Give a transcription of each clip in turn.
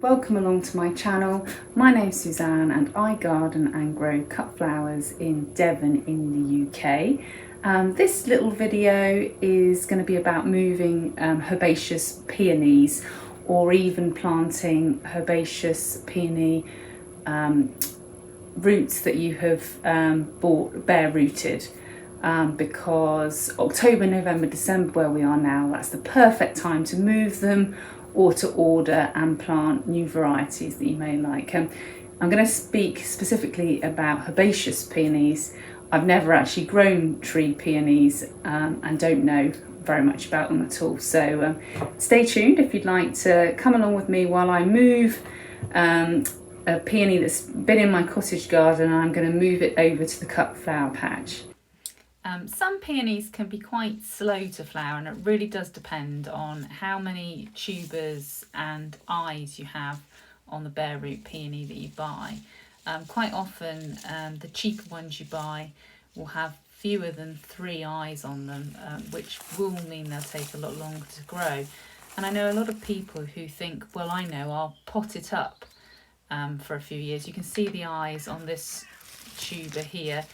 Welcome along to my channel. My name's Suzanne and I garden and grow cut flowers in Devon in the UK. This little video is going to be about moving herbaceous peonies, or even planting herbaceous peony roots that you have bought bare rooted. Because October, November, December, where we are now, that's the perfect time to move them or to order and plant new varieties that you may like. I'm going to speak specifically about herbaceous peonies. I've never actually grown tree peonies and don't know very much about them at all. So stay tuned if you'd like to come along with me while I move a peony that's been in my cottage garden, and I'm going to move it over to the cut flower patch. Some peonies can be quite slow to flower, and it really does depend on how many tubers and eyes you have on the bare root peony that you buy. Quite often the cheaper ones you buy will have fewer than 3 eyes on them, which will mean they'll take a lot longer to grow. And I know a lot of people who think, well, I know, I'll pot it up for a few years. You can see the eyes on this tuber here.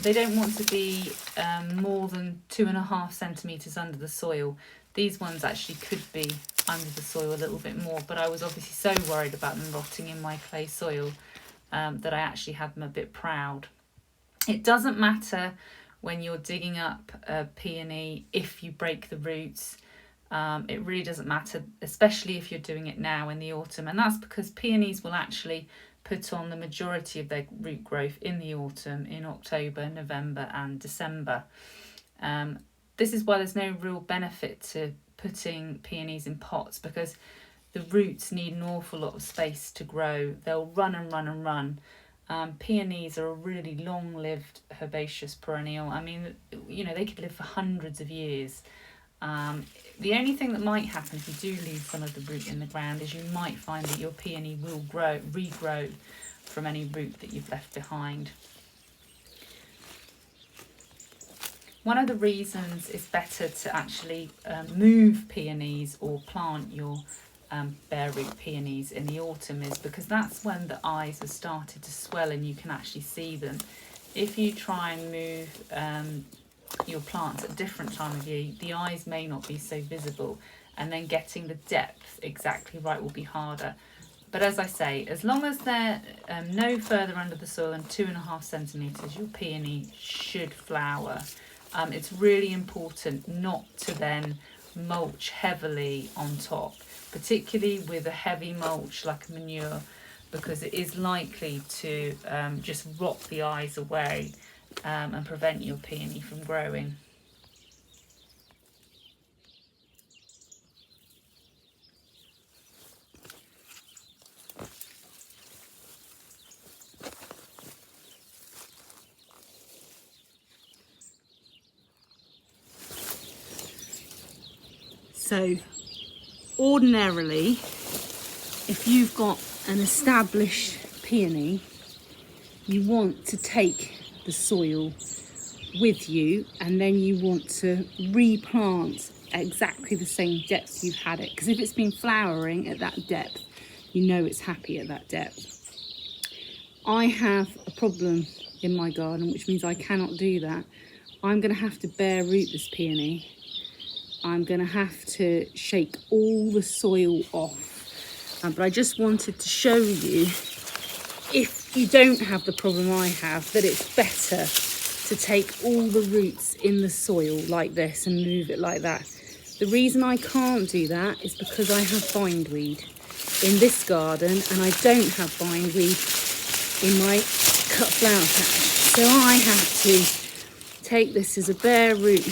They don't want to be more than 2.5 centimetres under the soil. These ones actually could be under the soil a little bit more, but I was obviously so worried about them rotting in my clay soil that I actually had them a bit proud. It doesn't matter when you're digging up a peony if you break the roots. It really doesn't matter, especially if you're doing it now in the autumn, and that's because peonies will actually put on the majority of their root growth in the autumn, in October, November and December. This is why there's no real benefit to putting peonies in pots, because the roots need an awful lot of space to grow. They'll run and run and run. Peonies are a really long-lived herbaceous perennial. I mean, you know, they could live for hundreds of years. The only thing that might happen if you do leave some of the root in the ground is you might find that your peony will regrow from any root that you've left behind. One of the reasons it's better to actually move peonies or plant your bare root peonies in the autumn is because that's when the eyes have started to swell and you can actually see them. If you try and move your plants at a different time of year, the eyes may not be so visible, and then getting the depth exactly right will be harder. But as I say, as long as they're no further under the soil than 2.5 centimetres, your peony should flower. It's really important not to then mulch heavily on top, particularly with a heavy mulch like manure, because it is likely to just rot the eyes away and prevent your peony from growing. So ordinarily, if you've got an established peony, you want to take the soil with you, and then you want to replant at exactly the same depth you've had it, because if it's been flowering at that depth, you know it's happy at that depth. I have a problem in my garden, which means I cannot do that. I'm going to have to bare root this peony. I'm going to have to shake all the soil off, but I just wanted to show you, if you don't have the problem I have, that it's better to take all the roots in the soil like this and move it like that. The reason I can't do that is because I have bindweed in this garden, and I don't have bindweed in my cut flower patch. So I have to take this as a bare root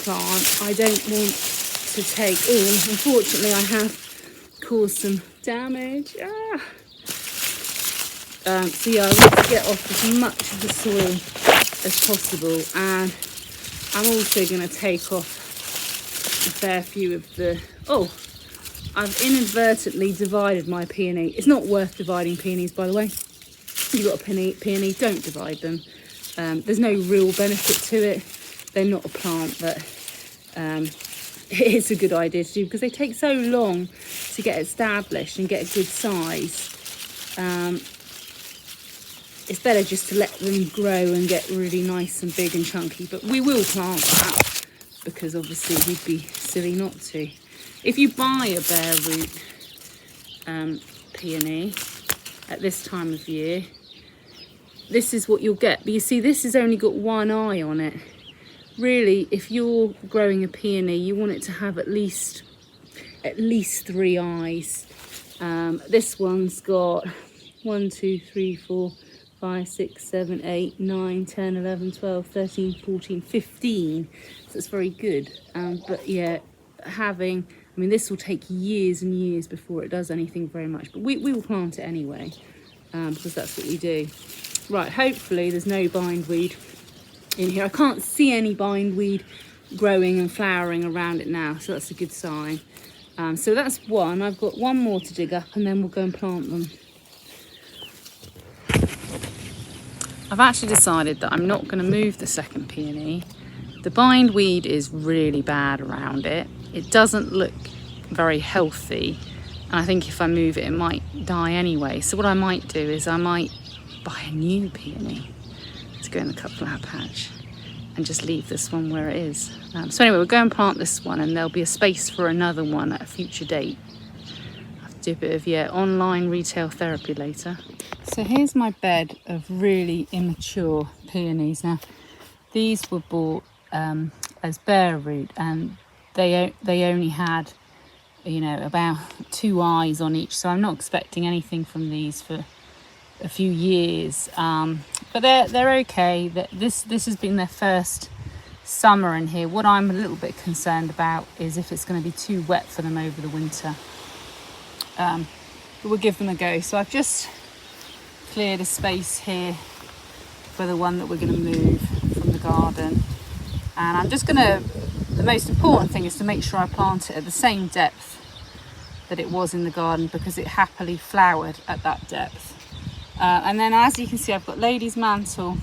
plant. I don't want to take all. Unfortunately, I have caused some damage. So yeah, I want to get off as much of the soil as possible, and I'm also going to take off a fair few of the... Oh, I've inadvertently divided my peony. It's not worth dividing peonies, by the way. If you've got a peony, don't divide them. There's no real benefit to it. They're not a plant that it is a good idea to do, because they take so long to get established and get a good size. It's better just to let them grow and get really nice and big and chunky, but we will plant that because obviously we'd be silly not to. If you buy a bare root peony at this time of year, this is what you'll get. But you see, this has only got one eye on it. Really, if you're growing a peony, you want it to have at least 3 eyes. This one's got 1, 2, 3, 4, 5, 6, 7, 8, 9, 10, 11, 12, 13, 14, 15. So it's very good. But yeah, this will take years and years before it does anything very much. But we will plant it anyway, because that's what we do. Right, hopefully there's no bindweed in here. I can't see any bindweed growing and flowering around it now, so that's a good sign. So that's one. I've got one more to dig up and then we'll go and plant them. I've actually decided that I'm not going to move the second peony. The bindweed is really bad around it. It doesn't look very healthy, and I think if I move it, it might die anyway. So what I might do is I might buy a new peony to go in the cut flower patch and just leave this one where it is. So anyway, we'll go and plant this one, and there'll be a space for another one at a future date. I'll have to do a bit of online retail therapy later. So here's my bed of really immature peonies. Now these were bought as bare root, and they only had about 2 eyes on each, so I'm not expecting anything from these for a few years, but they're okay. This has been their first summer in here. What I'm a little bit concerned about is if it's going to be too wet for them over the winter, but we'll give them a go. So I've just cleared a space here for the one that we're going to move from the garden, and I'm just going to, the most important thing is to make sure I plant it at the same depth that it was in the garden, because it happily flowered at that depth. And then, as you can see, I've got lady's mantle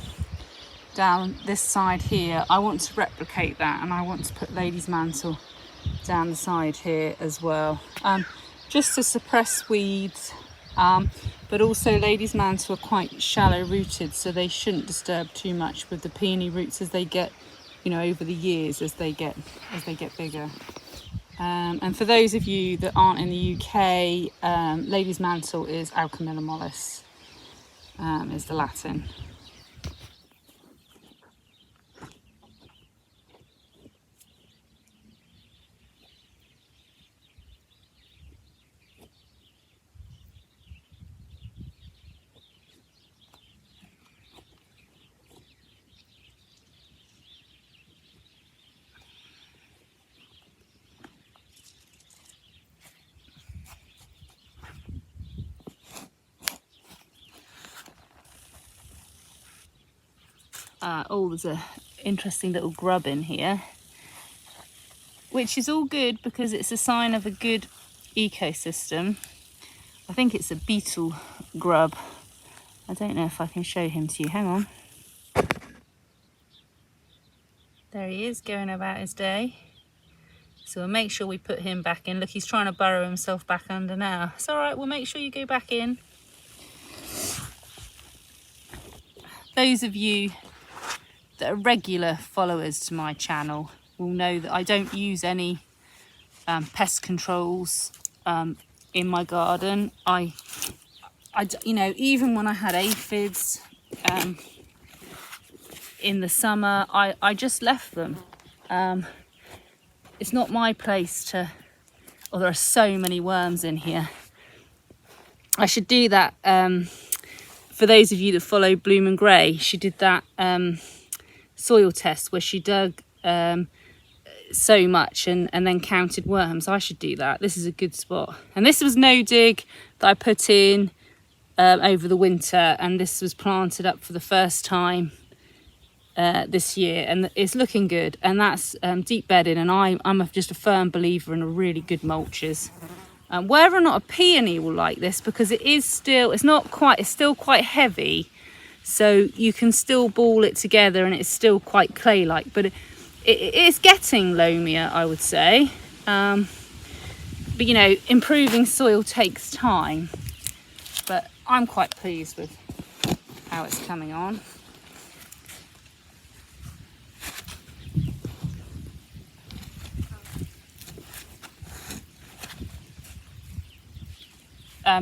down this side here. I want to replicate that, and I want to put lady's mantle down the side here as well, just to suppress weeds, but also lady's mantle are quite shallow rooted, so they shouldn't disturb too much with the peony roots as they get, over the years, as they get bigger. And for those of you that aren't in the UK, lady's mantle is Alchemilla mollis, is the Latin. There's a interesting little grub in here, which is all good because it's a sign of a good ecosystem. I think it's a beetle grub. I don't know if I can show him to you. Hang on. There he is, going about his day. So we'll make sure we put him back in. Look, he's trying to burrow himself back under now. It's all right, we'll make sure you go back in. Those of you that are regular followers to my channel will know that I don't use any pest controls in my garden. I even when I had aphids in the summer, I just left them. It's not my place to, there are so many worms in here. I should do that. For those of you that follow Bloom and Grey, she did that soil test where she dug so much and then counted worms. I should do that. This is a good spot. And this was no dig that I put in over the winter, and this was planted up for the first time this year, and it's looking good. And that's deep bedding, and I'm just a firm believer in a really good mulches. Whether or not a peony will like this, because it's still quite heavy, so you can still ball it together and it's still quite clay-like. But it's getting loamier, I would say. But you know, improving soil takes time. But I'm quite pleased with how it's coming on.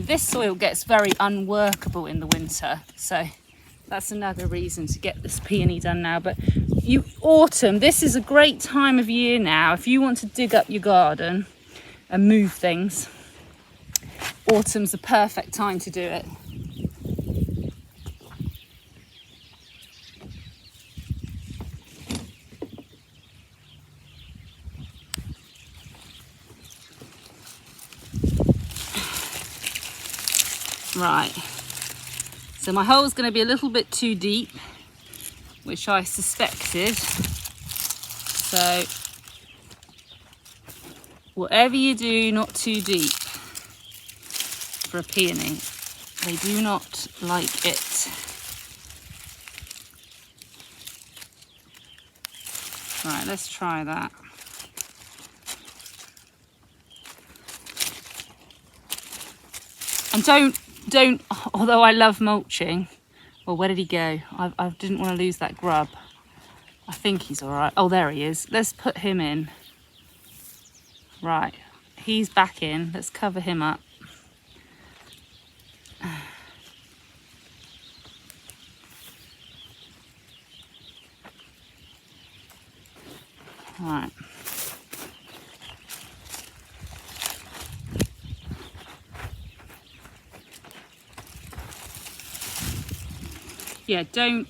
This soil gets very unworkable in the winter, so that's another reason to get this peony done now. But autumn, this is a great time of year now. If you want to dig up your garden and move things, autumn's the perfect time to do it. Right, so my hole's going to be a little bit too deep, which I suspected. So whatever you do, not too deep for a peony. They do not like it. Right, let's try that. And don't, although I love mulching, well, where did he go? I didn't want to lose that grub. I think he's all right. Oh, there he is. Let's put him in. Right, he's back in. Let's cover him up. Right. Yeah, don't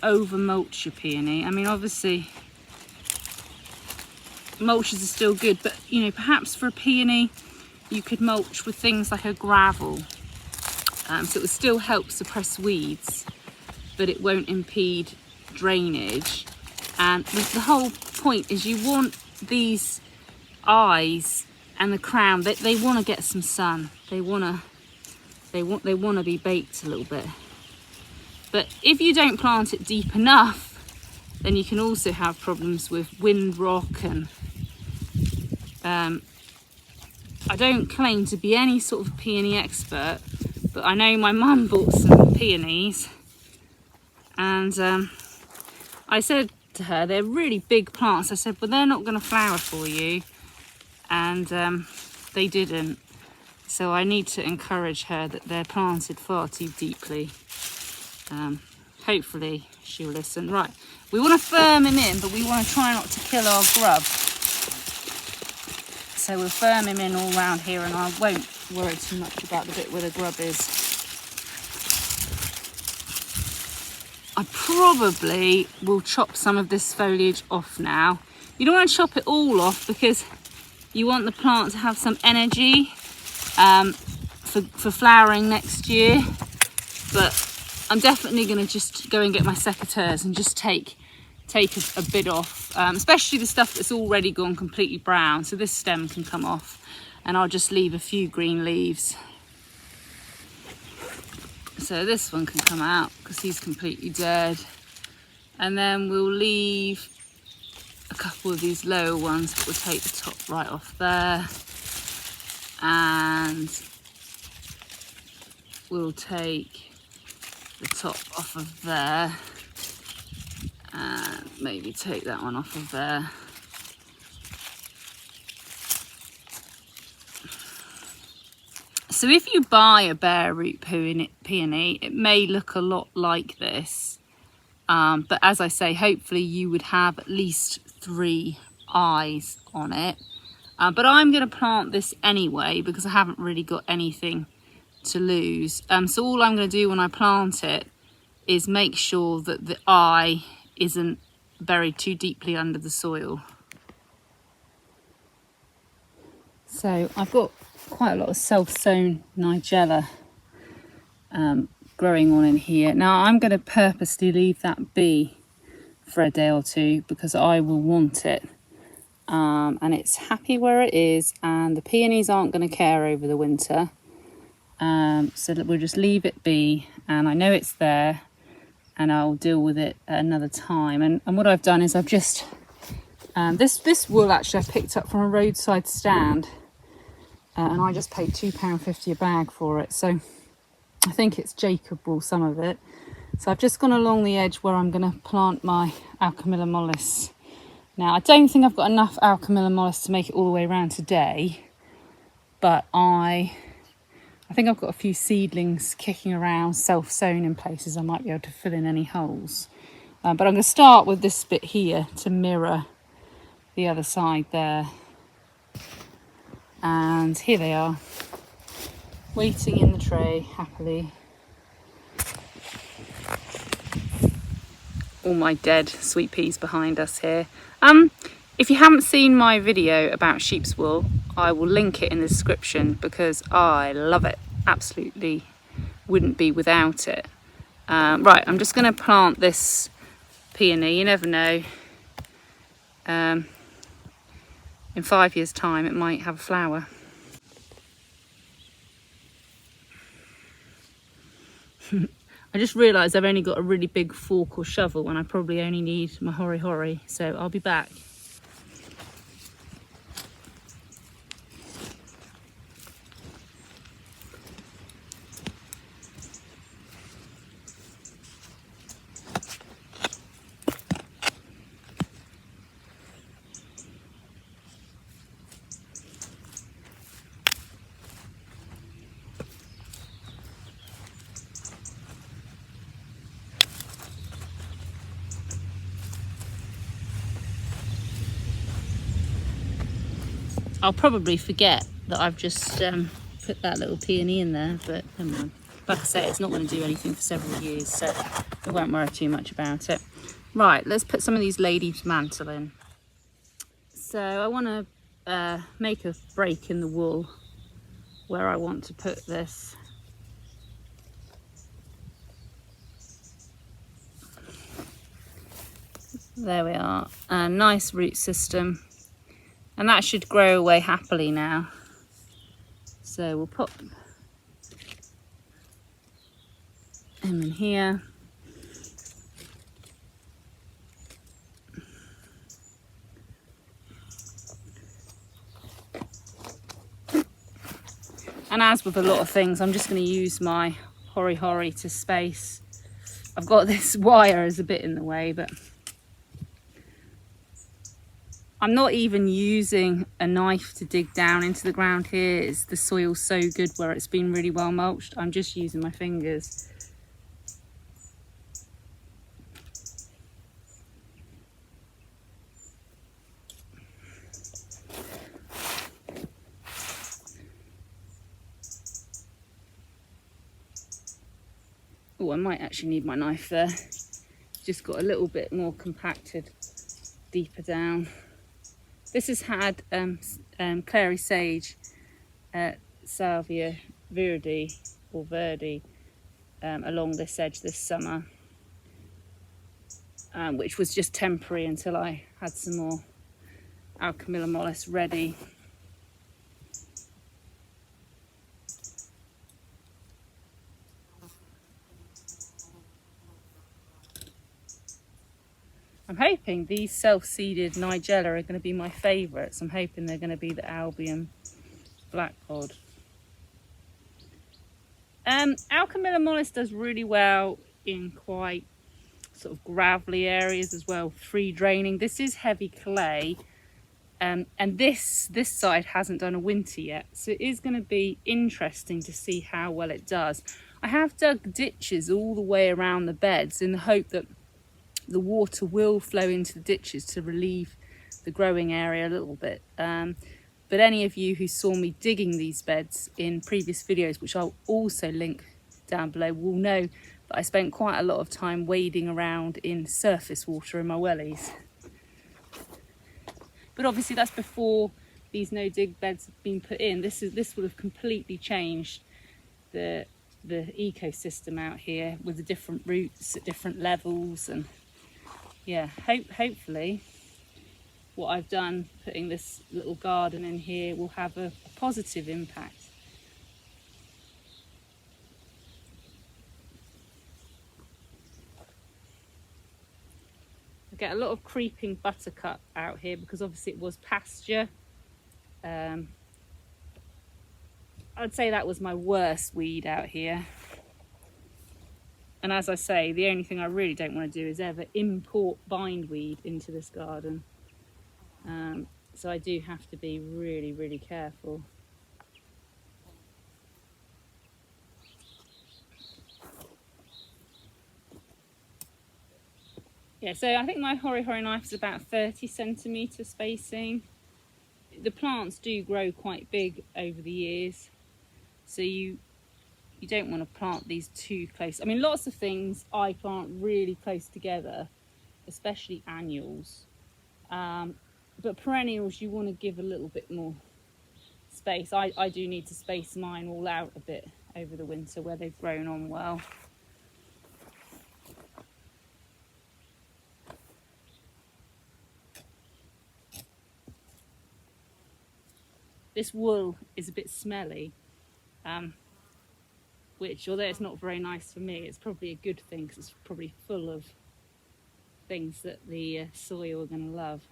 over mulch your peony. I mean, obviously mulches are still good, but you know, perhaps for a peony you could mulch with things like a gravel, so it would still help suppress weeds, but it won't impede drainage. And the whole point is you want these eyes and the crown, they want to get some sun. They want to be baked a little bit. But if you don't plant it deep enough, then you can also have problems with wind rock. And I don't claim to be any sort of peony expert, but I know my mum bought some peonies, and I said to her, they're really big plants. I said, well, they're not going to flower for you, and they didn't. So I need to encourage her that they're planted far too deeply. Hopefully she'll listen. Right, we want to firm him in, but we want to try not to kill our grub. So we'll firm him in all round here, and I won't worry too much about the bit where the grub is. I probably will chop some of this foliage off now. You don't want to chop it all off because you want the plant to have some energy for flowering next year. But I'm definitely going to just go and get my secateurs and just take a bit off, especially the stuff that's already gone completely brown. So this stem can come off, and I'll just leave a few green leaves. So this one can come out because he's completely dead. And then we'll leave a couple of these lower ones, but we'll take the top right off there. And we'll take the top off of there, and maybe take that one off of there. So if you buy a bare root peony, it may look a lot like this, but as I say, hopefully you would have at least 3 eyes on it. But I'm going to plant this anyway because I haven't really got anything to lose. So all I'm going to do when I plant it is make sure that the eye isn't buried too deeply under the soil. So I've got quite a lot of self-sown nigella growing on in here. Now I'm going to purposely leave that be for a day or two because I will want it. And it's happy where it is, and the peonies aren't going to care over the winter. So that we'll just leave it be, and I know it's there, and I'll deal with it at another time. And what I've done is I've just This wool actually I picked up from a roadside stand, and I just paid £2.50 a bag for it. So I think it's Jacob wool, some of it. So I've just gone along the edge where I'm going to plant my Alchemilla mollis. Now I don't think I've got enough Alchemilla mollis to make it all the way around today, but I think I've got a few seedlings kicking around, self-sown in places. I might be able to fill in any holes. But I'm going to start with this bit here to mirror the other side there. And here they are, waiting in the tray happily. All my dead sweet peas behind us here. If you haven't seen my video about sheep's wool, I will link it in the description because I love it. Absolutely wouldn't be without it. Right, I'm just going to plant this peony. You never know. In 5 years' time, it might have a flower. I just realised I've only got a really big fork or shovel and I probably only need my hori, so I'll be back. I'll probably forget that I've just put that little peony in there, but never mind. Like I say, it's not going to do anything for several years, so I won't worry too much about it. Right, let's put some of these ladies' mantle in. So I want to make a break in the wool where I want to put this. There we are, a nice root system. And that should grow away happily now. So we'll put him in here. And as with a lot of things, I'm just going to use my hori to space. I've got this wire as a bit in the way, but I'm not even using a knife to dig down into the ground here. The soil's so good where it's been really well mulched. I'm just using my fingers. Oh, I might actually need my knife there. Just got a little bit more compacted deeper down. This has had clary sage, salvia verde or verde along this edge this summer, which was just temporary until I had some more Alchemilla mollis ready. I'm hoping these self-seeded Nigella are going to be my favourites. I'm hoping they're going to be the Albion black pod. Alchemilla mollis does really well in quite sort of gravelly areas as well, free draining. This is heavy clay, and this side hasn't done a winter yet, so it is going to be interesting to see how well it does. I have dug ditches all the way around the beds in the hope that the water will flow into the ditches to relieve the growing area a little bit. But any of you who saw me digging these beds in previous videos, which I'll also link down below, will know that I spent quite a lot of time wading around in surface water in my wellies. But obviously that's before these no-dig beds have been put in. This would have completely changed the ecosystem out here with the different roots at different levels. And yeah, hopefully what I've done putting this little garden in here will have a positive impact. get a lot of creeping buttercup out here because obviously it was pasture. I'd say that was my worst weed out here. And as I say, the only thing I really don't want to do is ever import bindweed into this garden. So I do have to be really, really careful. Yeah, so I think my Hori Hori knife is about 30 centimetre spacing. The plants do grow quite big over the years, so you don't want to plant these too close. I mean, lots of things I plant really close together, especially annuals. But perennials, you want to give a little bit more space. I do need to space mine all out a bit over the winter where they've grown on well. This wool is a bit smelly, which, although it's not very nice for me, it's probably a good thing because it's probably full of things that the soil are going to love.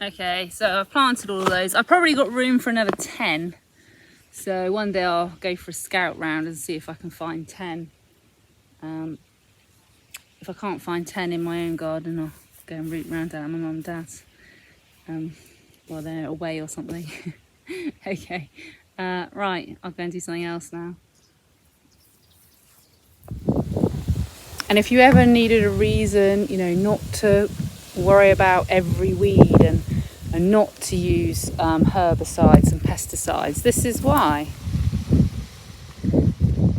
Okay, so I've planted all of those. I've probably got room for another 10. So one day I'll go for a scout round and see if I can find 10. If I can't find 10 in my own garden, I'll go and root round down my mum and dad's. While they're away or something. Okay, right, I'll go and do something else now. And if you ever needed a reason, you know, not to worry about every weed and not to use herbicides and pesticides, this is why.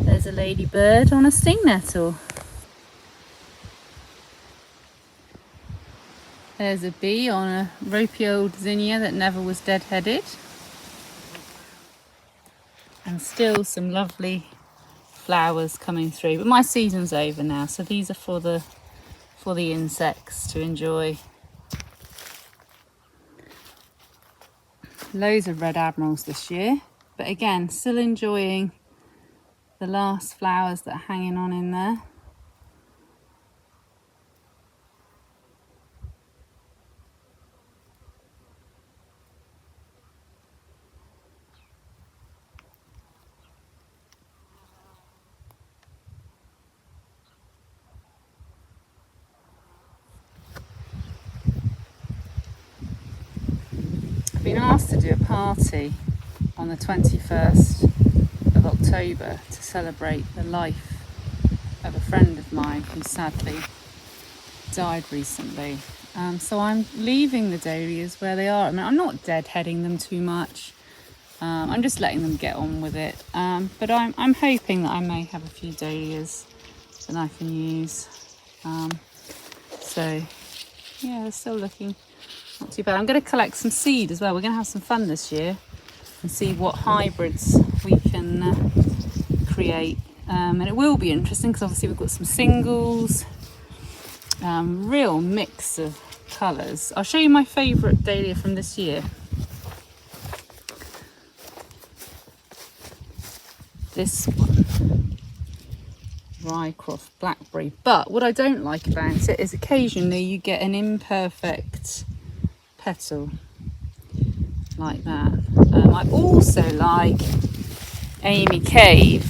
There's a ladybird on a sting nettle. There's a bee on a ropey old zinnia that never was dead-headed. And still some lovely flowers coming through. But my season's over now, so these are for the insects to enjoy. Loads of red admirals this year, but again, still enjoying the last flowers that are hanging on in there. I've been asked to do a party on the 21st of October to celebrate the life of a friend of mine who sadly died recently. So I'm leaving the dahlias where they are. I mean, I'm not deadheading them too much. I'm just letting them get on with it. But I'm hoping that I may have a few dahlias that I can use. So yeah, they're still looking not too bad. I'm going to collect some seed as well. We're going to have some fun this year and see what hybrids we can create. And it will be interesting because obviously we've got some singles, real mix of colours. I'll show you my favourite dahlia from this year. This one, Rycroft Blackberry. But what I don't like about it is occasionally you get an imperfect petal like that. I also like Amy Cave.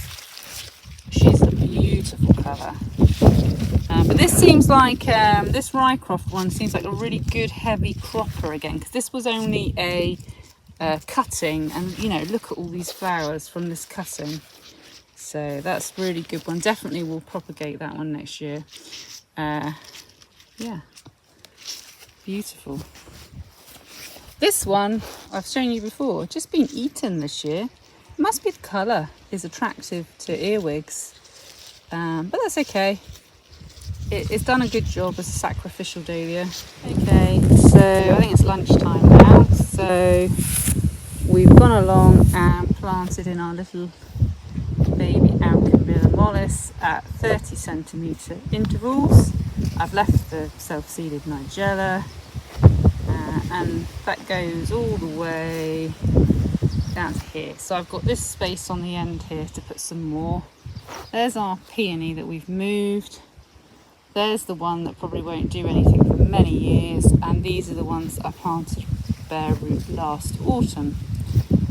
She's a beautiful colour. But this seems like, this Rycroft one seems like a really good heavy cropper again, because this was only a cutting, and you know, look at all these flowers from this cutting. So that's a really good one. Definitely will propagate that one next year. Yeah, beautiful. This one I've shown you before, just been eaten this year. It must be the colour is attractive to earwigs, but that's okay. It's done a good job as a sacrificial dahlia. Okay, so I think it's lunchtime now. So we've gone along and planted in our little baby Alchemilla Mollis at 30cm intervals. I've left the self-seeded Nigella, and that goes all the way down to here. So I've got this space on the end here to put some more. There's our peony that we've moved. There's the one that probably won't do anything for many years, and these are the ones that I planted bare root last autumn.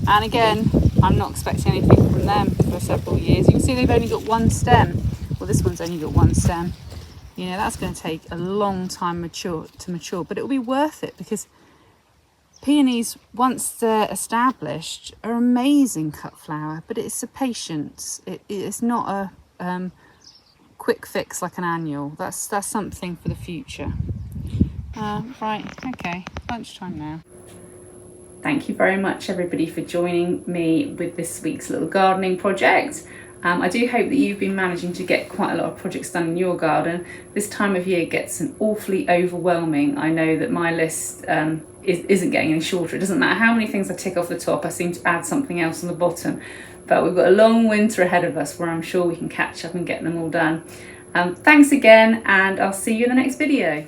And again, I'm not expecting anything from them for several years. You can see they've only got one stem. Well, this one's only got one stem. You know, that's going to take a long time to mature, but it'll be worth it, because peonies, once they're established, are amazing cut flower, but it's a patience. It's not a quick fix like an annual. That's something for the future. Right, okay, lunchtime now. Thank you very much everybody for joining me with this week's little gardening project. I do hope that you've been managing to get quite a lot of projects done in your garden. This time of year gets an awfully overwhelming. I know that my list isn't getting any shorter. It doesn't matter how many things I tick off the top, I seem to add something else on the bottom. But we've got a long winter ahead of us where I'm sure we can catch up and get them all done. Thanks again, and I'll see you in the next video.